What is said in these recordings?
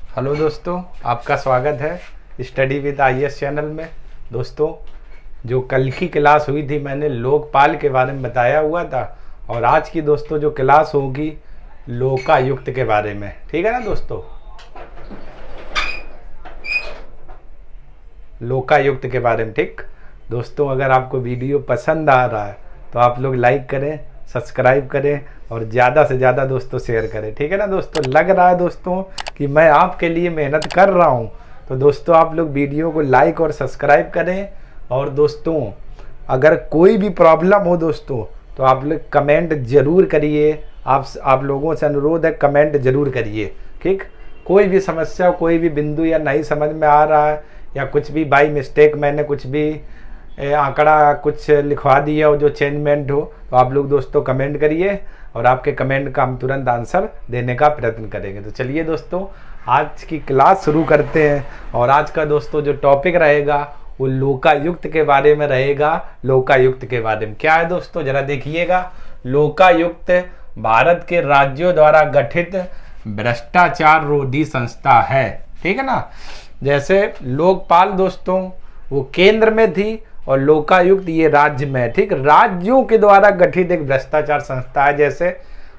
Hello दोस्तों, आपका स्वागत है स्टडी विद आईएएस चैनल में। दोस्तों, जो कल की क्लास हुई थी मैंने लोकपाल के बारे में बताया हुआ था, और आज की दोस्तों जो क्लास होगी लोकायुक्त के बारे में। ठीक है ना दोस्तों, लोकायुक्त के बारे में। ठीक दोस्तों, अगर आपको वीडियो पसंद आ रहा है तो आप लोग लाइक करें, सब्सक्राइब करें और ज़्यादा से ज़्यादा दोस्तों शेयर करें। ठीक है ना दोस्तों, लग रहा है दोस्तों कि मैं आपके लिए मेहनत कर रहा हूँ, तो दोस्तों आप लोग वीडियो को लाइक और सब्सक्राइब करें। और दोस्तों अगर कोई भी प्रॉब्लम हो दोस्तों तो आप लोग कमेंट ज़रूर करिए। आप लोगों से अनुरोध है, कमेंट ज़रूर करिए। ठीक, कोई भी समस्या, कोई भी बिंदु या नहीं समझ में आ रहा है, या कुछ भी बाई मिस्टेक मैंने कुछ भी आंकड़ा कुछ लिखवा दिया हो जो चेंजमेंट हो, तो आप लोग दोस्तों कमेंट करिए और आपके कमेंट का हम तुरंत आंसर देने का प्रयत्न करेंगे। तो चलिए दोस्तों, आज की क्लास शुरू करते हैं। और आज का दोस्तों जो टॉपिक रहेगा वो लोकायुक्त के बारे में रहेगा। लोकायुक्त के बारे में क्या है दोस्तों, जरा देखिएगा। लोकायुक्त भारत के राज्यों द्वारा गठित भ्रष्टाचार रोधी संस्था है। ठीक है ना, जैसे लोकपाल दोस्तों वो केंद्र में थी और लोकायुक्त ये राज्य में है। ठीक, राज्यों के द्वारा गठित एक भ्रष्टाचार संस्था है। जैसे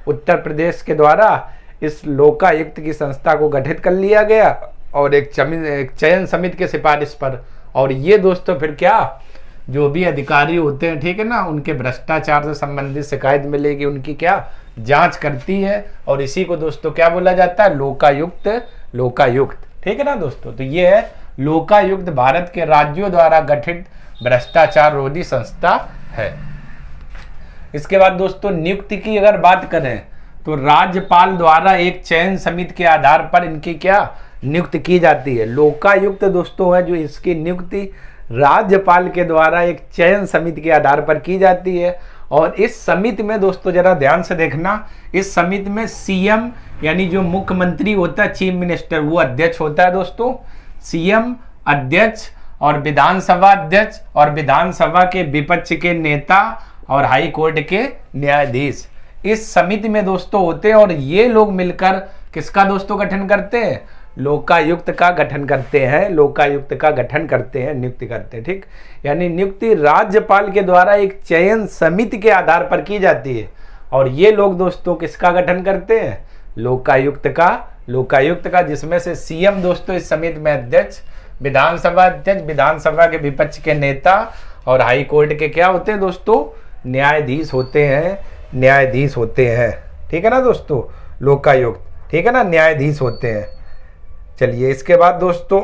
उत्तर प्रदेश के द्वारा इस लोकायुक्त की संस्था को गठित कर लिया गया और एक चयन समिति के सिफारिश पर। और ये दोस्तों फिर क्या, जो भी अधिकारी होते हैं, ठीक है ना, उनके भ्रष्टाचार से संबंधित शिकायत मिलेगी, उनकी क्या जांच करती है। और इसी को दोस्तों क्या बोला जाता है, लोकायुक्त। लोकायुक्त, ठीक है ना दोस्तों। तो ये है लोकायुक्त, भारत के राज्यों द्वारा गठित भ्रष्टाचार रोधी संस्था है। इसके बाद दोस्तों नियुक्ति की अगर बात करें तो राज्यपाल द्वारा एक चयन समिति के आधार पर इनकी क्या नियुक्ति की जाती है। लोकायुक्त दोस्तों है जो इसकी नियुक्ति राज्यपाल के द्वारा एक चयन समिति के आधार पर की जाती है। और इस समिति में दोस्तों जरा ध्यान से देखना, इस समिति में सीएम यानी जो मुख्यमंत्री होता है, चीफ मिनिस्टर, वो अध्यक्ष होता है दोस्तों। सीएम अध्यक्ष और विधानसभा अध्यक्ष और विधानसभा के विपक्ष के नेता और हाई कोर्ट के न्यायाधीश इस समिति में दोस्तों होते हैं। और ये लोग मिलकर किसका दोस्तों गठन करते हैं, लोकायुक्त का गठन करते हैं। लोकायुक्त का गठन करते हैं, नियुक्ति करते हैं। ठीक, यानी नियुक्ति राज्यपाल के द्वारा एक चयन समिति के आधार पर की जाती है। और ये लोग दोस्तों किसका गठन करते हैं, लोकायुक्त का। लोकायुक्त का, जिसमें से सीएम दोस्तों इस समिति में अध्यक्ष, विधानसभा अध्यक्ष, विधानसभा के विपक्ष के नेता और हाई कोर्ट के क्या होते हैं दोस्तों, न्यायाधीश होते हैं। न्यायाधीश होते हैं, ठीक है ना दोस्तों, लोकायुक्त, ठीक है ना, न्यायाधीश होते हैं। चलिए इसके बाद दोस्तों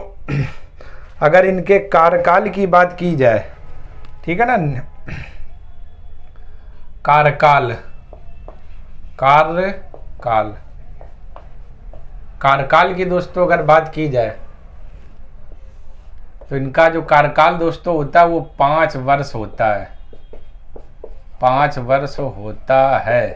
अगर इनके कार्यकाल की बात की जाए, ठीक है ना, कार्यकाल, कार्यकाल, कार्यकाल की दोस्तों अगर बात की जाए तो इनका जो कार्यकाल दोस्तों होता है वो 5 वर्ष होता है। 5 वर्ष होता है,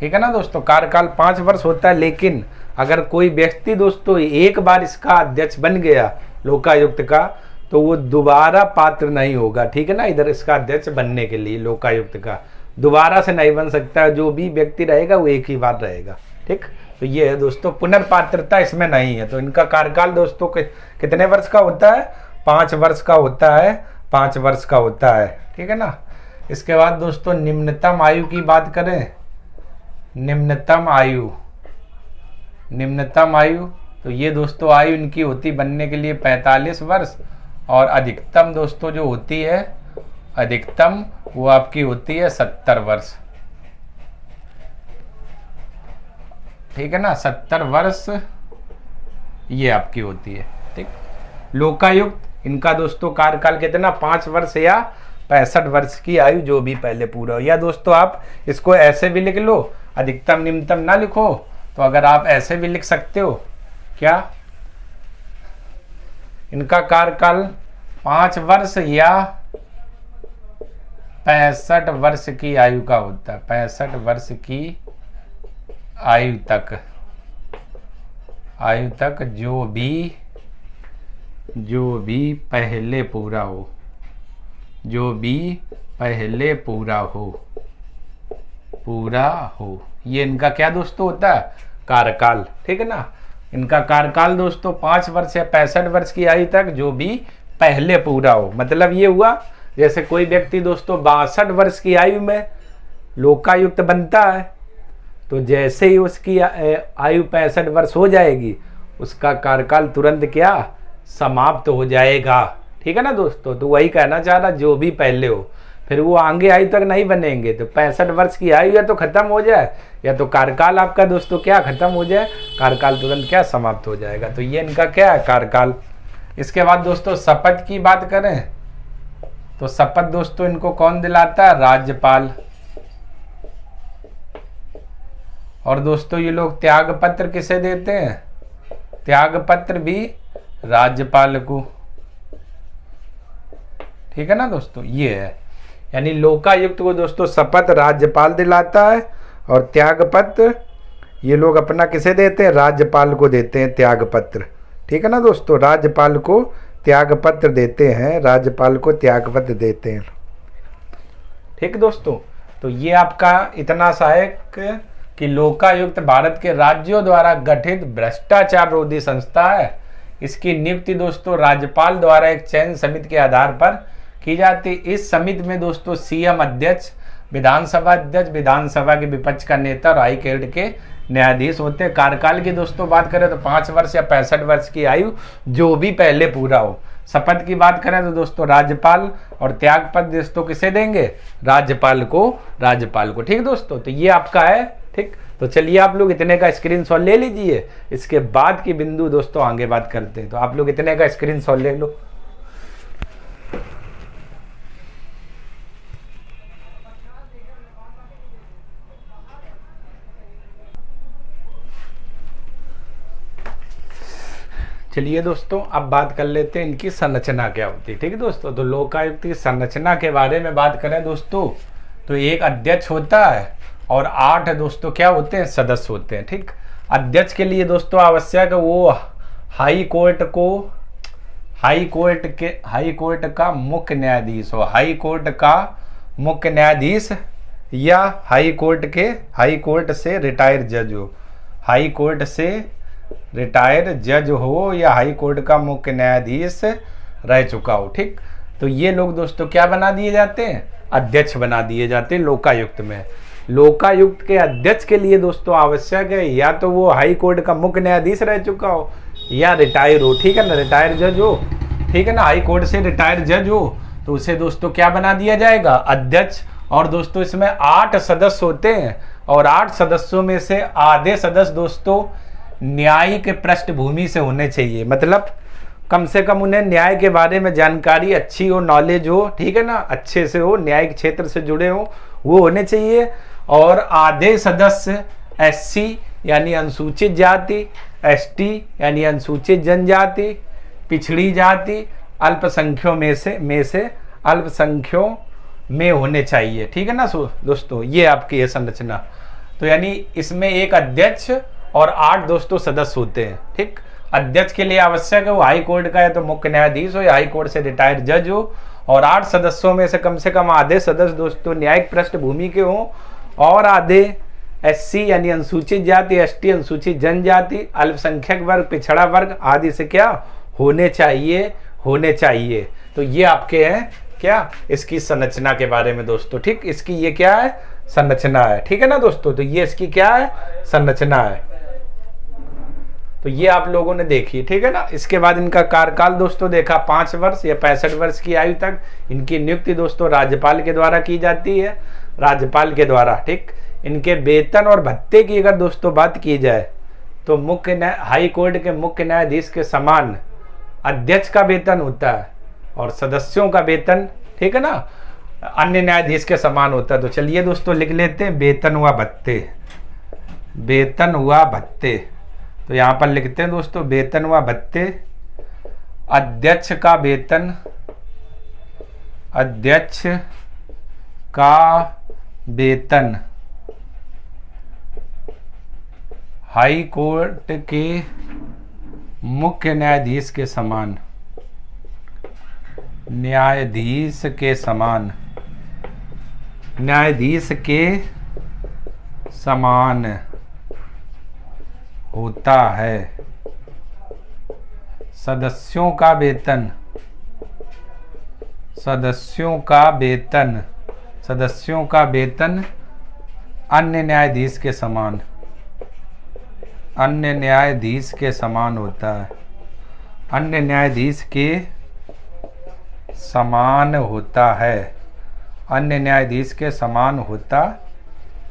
ठीक है ना दोस्तों, कार्यकाल 5 वर्ष होता है। लेकिन अगर कोई व्यक्ति दोस्तों एक बार इसका अध्यक्ष बन गया लोकायुक्त का, तो वो दोबारा पात्र नहीं होगा। ठीक है ना, इधर इसका अध्यक्ष बनने के लिए लोकायुक्त का दोबारा से नहीं बन सकता। जो भी व्यक्ति रहेगा वो एक ही बार रहेगा। ठीक, तो ये है दोस्तों, पुनर्पात्रता इसमें नहीं है। तो इनका कार्यकाल दोस्तों कितने वर्ष का होता है, 5 वर्ष का होता है। 5 वर्ष का होता है, ठीक है ना। इसके बाद दोस्तों निम्नतम आयु की बात करें, निम्नतम आयु, निम्नतम आयु, तो ये दोस्तों आयु इनकी होती बनने के लिए 45 वर्ष। और अधिकतम दोस्तों जो होती है, अधिकतम वो आपकी होती है 70 वर्ष। ठीक है ना, 70 वर्ष ये आपकी होती है। ठीक, लोकायुक्त इनका दोस्तों कार्यकाल कितना, 5 वर्ष या 65 वर्ष की आयु, जो भी पहले पूरा हो। या दोस्तों आप इसको ऐसे भी लिख लो, अधिकतम निम्नतम ना लिखो तो अगर आप ऐसे भी लिख सकते हो, क्या, इनका कार्यकाल 5 वर्ष या 65 वर्ष की आयु का होता है। 65 वर्ष की आयु तक, आयु तक जो भी पहले पूरा हो, जो भी पहले पूरा हो, ये इनका क्या दोस्तों होता है, कार्यकाल। ठीक है ना, इनका कार्यकाल दोस्तों 5 वर्ष या 65 वर्ष की आयु तक जो भी पहले पूरा हो। मतलब ये हुआ जैसे कोई व्यक्ति दोस्तों 62 वर्ष की आयु में लोकायुक्त बनता है, तो जैसे ही उसकी आयु 65 वर्ष हो जाएगी उसका कार्यकाल तुरंत क्या समाप्त हो जाएगा। ठीक है ना दोस्तों। तो वही कहना चाह रहा, जो भी पहले हो, फिर वो आगे आयु तक नहीं बनेंगे। तो 65 वर्ष की आयु या तो खत्म हो जाए या तो कार्यकाल आपका दोस्तों क्या खत्म हो जाए, कार्यकाल तुरंत क्या समाप्त हो जाएगा। तो ये इनका क्या है कार्यकाल। इसके बाद दोस्तों शपथ की बात करें तो शपथ दोस्तों इनको कौन दिलाता है, राज्यपाल। और दोस्तों ये लोग त्याग पत्र किसे देते हैं, त्याग पत्र भी राज्यपाल को। ठीक है ना दोस्तों, ये है यानी लोकायुक्त को दोस्तों शपथ राज्यपाल दिलाता है और त्याग पत्र ये लोग अपना किसे देते हैं, राज्यपाल को देते हैं त्याग पत्र। ठीक है ना दोस्तों, राज्यपाल को त्याग पत्र देते हैं, राज्यपाल को त्याग पत्र देते हैं। ठीक दोस्तों, तो ये आपका इतना सहायक कि लोकायुक्त भारत के राज्यों द्वारा गठित भ्रष्टाचार रोधी संस्था है। इसकी नियुक्ति दोस्तों राज्यपाल द्वारा एक चयन समिति के आधार पर की जाती। इस समिति में दोस्तों सीएम अध्यक्ष, विधानसभा अध्यक्ष, विधानसभा के विपक्ष का नेता और हाई कोर्ट के न्यायाधीश होते हैं। कार्यकाल की दोस्तों बात करें तो 5 वर्ष या 65 वर्ष की आयु जो भी पहले पूरा हो। शपथ की बात करें तो दोस्तों राज्यपाल, और त्याग पत्र दोस्तों किसे देंगे, राज्यपाल को, राज्यपाल को। ठीक दोस्तों, तो ये आपका है। ठीक, तो चलिए आप लोग इतने का स्क्रीनशॉट ले लीजिए। इसके बाद की बिंदु दोस्तों आगे बात करते हैं। तो आप लोग इतने का स्क्रीनशॉट ले लो। चलिए दोस्तों अब बात कर लेते हैं इनकी संरचना क्या होती है। ठीक है दोस्तों, तो लोकायुक्त की संरचना के बारे में बात करें दोस्तों तो एक अध्यक्ष होता है और 8 दोस्तों क्या होते हैं, सदस्य होते हैं। ठीक, अध्यक्ष के लिए दोस्तों आवश्यक वो हाई कोर्ट का मुख्य न्यायाधीश हो, हाई कोर्ट का मुख्य न्यायाधीश या हाई कोर्ट से रिटायर्ड जज हो, हाई कोर्ट से रिटायर्ड जज हो या हाई कोर्ट का मुख्य न्यायाधीश रह चुका हो। ठीक, तो ये लोग दोस्तों क्या बना दिए जाते हैं, अध्यक्ष बना दिए जाते हैं लोकायुक्त में। लोकायुक्त के अध्यक्ष के लिए दोस्तों आवश्यक है या तो वो हाई कोर्ट का मुख्य न्यायाधीश रह चुका हो या रिटायर हो। ठीक है ना, रिटायर जज हो। ठीक है ना, हाई कोर्ट से रिटायर जज हो तो उसे दोस्तों क्या बना दिया जाएगा, अध्यक्ष। और दोस्तों इसमें 8 सदस्य होते हैं और 8 सदस्यों में से आधे सदस्य दोस्तों न्यायिक पृष्ठभूमि से होने चाहिए। मतलब कम से कम उन्हें न्याय के बारे में जानकारी अच्छी हो, नॉलेज हो। ठीक है ना, अच्छे से हो, न्यायिक क्षेत्र से जुड़े हो, वो होने चाहिए। और आधे सदस्य SC यानी अनुसूचित जाति, ST यानी अनुसूचित जनजाति, पिछड़ी जाति, अल्पसंख्यों में से अल्पसंख्यों में होने चाहिए। ठीक है ना दोस्तों, ये आपकी है संरचना। तो यानी इसमें एक अध्यक्ष और 8 दोस्तों सदस्य होते हैं। ठीक, अध्यक्ष के लिए आवश्यक है वो हाई कोर्ट का या तो मुख्य न्यायाधीश हो या हाई कोर्ट से रिटायर्ड जज हो, और 8 सदस्यों में से कम आधे सदस्य दोस्तों न्यायिक पृष्ठभूमि के हों और आधे SC यानी अनुसूचित जाति, ST अनुसूचित जनजाति, अल्पसंख्यक वर्ग, पिछड़ा वर्ग आदि से क्या होने चाहिए। तो ये आपके हैं क्या इसकी संरचना के बारे में दोस्तों। ठीक, इसकी ये क्या है, संरचना है। ठीक है ना दोस्तों, तो ये इसकी क्या है, संरचना है। तो ये आप लोगों ने देखी। ठीक है ना, इसके बाद इनका कार्यकाल दोस्तों देखा 5 वर्ष या 65 वर्ष की आयु तक। इनकी नियुक्ति दोस्तों राज्यपाल के द्वारा की जाती है, राज्यपाल के द्वारा। ठीक, इनके वेतन और भत्ते की अगर दोस्तों बात की जाए तो हाई कोर्ट के मुख्य न्यायाधीश के समान अध्यक्ष का वेतन होता है और सदस्यों का वेतन, ठीक है ना, अन्य न्यायाधीश के समान होता है। तो चलिए दोस्तों लिख लेते हैं वेतन हुआ भत्ते। तो यहाँ पर लिखते हैं दोस्तों वेतन हुआ भत्ते। अध्यक्ष का वेतन हाई कोर्ट के मुख्य न्यायाधीश के समान होता है। सदस्यों का वेतन, सदस्यों का वेतन, सदस्यों का वेतन अन्य न्यायाधीश के समान, अन्य न्यायाधीश के समान होता है, अन्य न्यायाधीश के समान होता है, अन्य न्यायाधीश के समान होता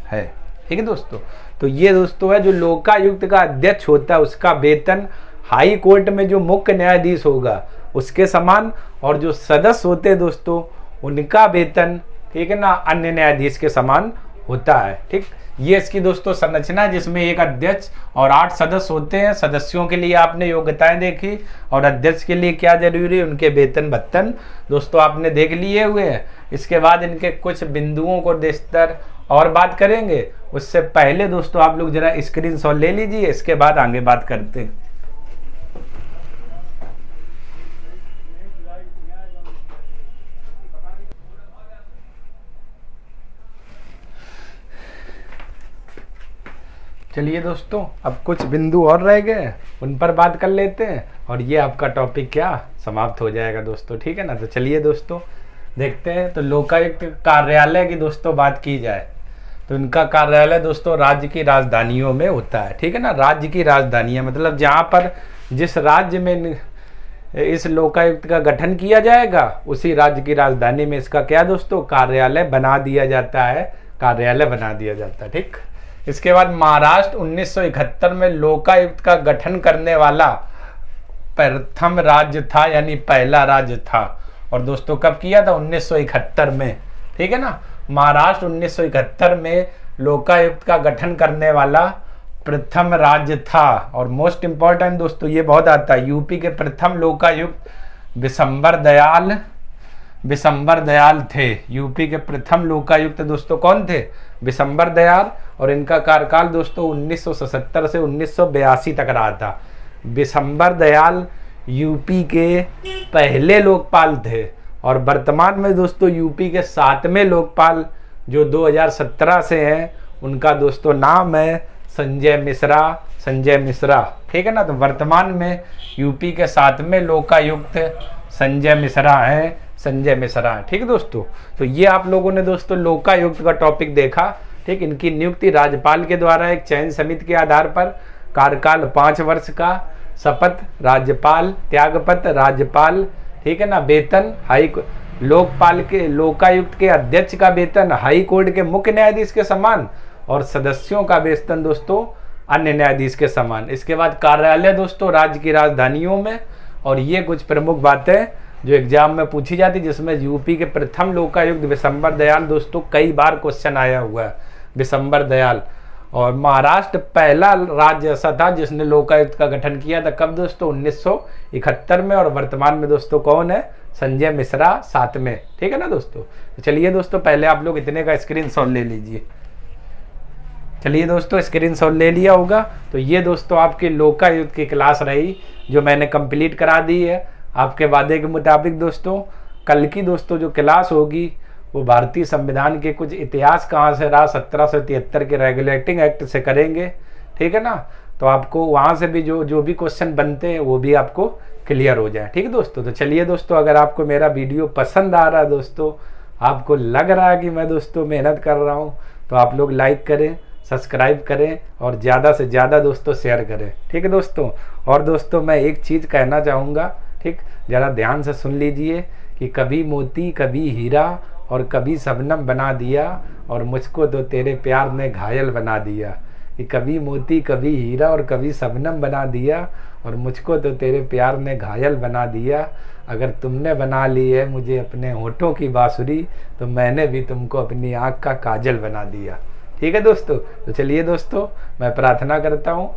है। ठीक है दोस्तों, तो ये दोस्तों है जो लोकायुक्त का अध्यक्ष होता है उसका वेतन हाई कोर्ट में जो मुख्य न्यायाधीश होगा उसके समान, और जो सदस्य होते हैं दोस्तों उनका वेतन, ठीक है ना, अन्य न्यायाधीश के समान होता है। ठीक, ये इसकी दोस्तों संरचना है जिसमें एक अध्यक्ष और 8 सदस्य होते हैं। सदस्यों के लिए आपने योग्यताएं देखी और अध्यक्ष के लिए क्या जरूरी है, उनके वेतन भत्तन दोस्तों आपने देख लिए हुए हैं। इसके बाद इनके कुछ बिंदुओं को देखकर और बात करेंगे। उससे पहले दोस्तों आप लोग जरा स्क्रीनशॉट ले लीजिए, इसके बाद आगे बात करते हैं। चलिए दोस्तों, अब कुछ बिंदु और रह गए, उन पर बात कर लेते हैं और ये आपका टॉपिक क्या समाप्त हो जाएगा दोस्तों। ठीक है ना, तो चलिए दोस्तों देखते हैं। तो लोकायुक्त कार्यालय की दोस्तों बात की जाए तो इनका कार्यालय दोस्तों राज्य की राजधानियों में होता है। ठीक है ना, राज्य की राजधानियाँ मतलब जहाँ पर जिस राज्य में इस लोकायुक्त का गठन किया जाएगा उसी राज्य की राजधानी में इसका क्या दोस्तों कार्यालय बना दिया जाता है, कार्यालय बना दिया जाता है। ठीक, इसके बाद महाराष्ट्र 1971 में लोकायुक्त का गठन करने वाला प्रथम राज्य था, यानी पहला राज्य था। और दोस्तों कब किया था, 1971 में। ठीक है ना, महाराष्ट्र 1971 में लोकायुक्त का गठन करने वाला प्रथम राज्य था। और मोस्ट इंपॉर्टेंट दोस्तों ये बहुत आता है, यूपी के प्रथम लोकायुक्त बिशंबर दयाल थे। यूपी के प्रथम लोकायुक्त दोस्तों कौन थे, बिशंबर दयाल। और इनका कार्यकाल दोस्तों 1977 से 1982 तक रहा था। बिशंबर दयाल यूपी के पहले लोकपाल थे और वर्तमान में दोस्तों यूपी के 7वें लोकपाल जो 2017 से हैं उनका दोस्तों नाम है संजय मिश्रा। ठीक है ना, तो वर्तमान में यूपी के 7वें लोकायुक्त संजय मिश्रा है। ठीक है दोस्तों, तो ये आप लोगों ने दोस्तों लोकायुक्त का टॉपिक देखा। ठीक, इनकी नियुक्ति राज्यपाल के द्वारा एक चयन समिति के आधार पर, कार्यकाल 5 वर्ष का, शपथ राज्यपाल, त्यागपत्र राज्यपाल। ठीक है ना, वेतन लोकायुक्त के अध्यक्ष का वेतन हाई कोर्ट के मुख्य न्यायाधीश के समान और सदस्यों का वेतन दोस्तों अन्य न्यायाधीश के समान। इसके बाद कार्यालय दोस्तों राज्य की राजधानियों में। और ये कुछ प्रमुख बातें जो एग्जाम में पूछी जाती, जिसमें यूपी के प्रथम लोकायुक्त बिशंबर दयाल दोस्तों कई बार क्वेश्चन आया हुआ है, बिशंबर दयाल। और महाराष्ट्र पहला राज्य ऐसा था जिसने लोकायुक्त का गठन किया था, कब दोस्तों 1971 में। और वर्तमान में दोस्तों कौन है, संजय मिश्रा 7वें। ठीक है ना दोस्तों, तो चलिए दोस्तों पहले आप लोग इतने का स्क्रीनशॉट ले लीजिए। चलिए दोस्तों स्क्रीनशॉट ले लिया होगा। तो ये दोस्तों आपकी लोकायुक्त की क्लास रही जो मैंने कंप्लीट करा दी है आपके वादे के मुताबिक। दोस्तों कल की दोस्तों जो क्लास होगी वो भारतीय संविधान के कुछ इतिहास कहाँ से रहा, 1773 के रेगुलेटिंग एक्ट से करेंगे। ठीक है ना, तो आपको वहाँ से भी जो भी क्वेश्चन बनते हैं वो भी आपको क्लियर हो जाए। ठीक है दोस्तों, तो चलिए दोस्तों अगर आपको मेरा वीडियो पसंद आ रहा है दोस्तों, आपको लग रहा है कि मैं दोस्तों मेहनत कर रहा हूँ, तो आप लोग लाइक करें, सब्सक्राइब करें और ज़्यादा से ज़्यादा दोस्तों शेयर करें। ठीक है दोस्तों, और दोस्तों मैं एक चीज़ कहना चाहूँगा, ठीक, ज़रा ध्यान से सुन लीजिए कि कभी मोती कभी हीरा और कभी शबनम बना दिया और मुझको तो तेरे प्यार ने घायल बना दिया। कि कभी मोती कभी हीरा और कभी शबनम बना दिया और मुझको तो तेरे प्यार ने घायल बना दिया। अगर तुमने बना ली है मुझे अपने होठों की बांसुरी तो मैंने भी तुमको अपनी आँख का काजल बना दिया। ठीक है दोस्तों, तो चलिए दोस्तों मैं प्रार्थना करता हूँ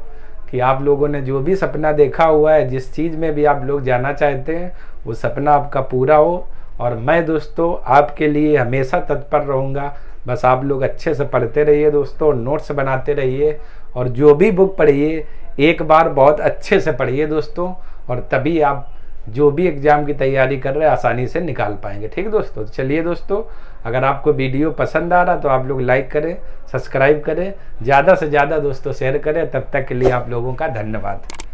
कि आप लोगों ने जो भी सपना देखा हुआ है, जिस चीज़ में भी आप लोग जाना चाहते हैं, वो सपना आपका पूरा हो। और मैं दोस्तों आपके लिए हमेशा तत्पर रहूँगा। बस आप लोग अच्छे से पढ़ते रहिए दोस्तों, नोट्स बनाते रहिए और जो भी बुक पढ़िए एक बार बहुत अच्छे से पढ़िए दोस्तों, और तभी आप जो भी एग्ज़ाम की तैयारी कर रहे हैं आसानी से निकाल पाएंगे। ठीक है दोस्तों, तो चलिए दोस्तों अगर आपको वीडियो पसंद आ रहा तो आप लोग लाइक करें, सब्सक्राइब करें, ज़्यादा से ज़्यादा दोस्तों शेयर करें। तब तक के लिए आप लोगों का धन्यवाद।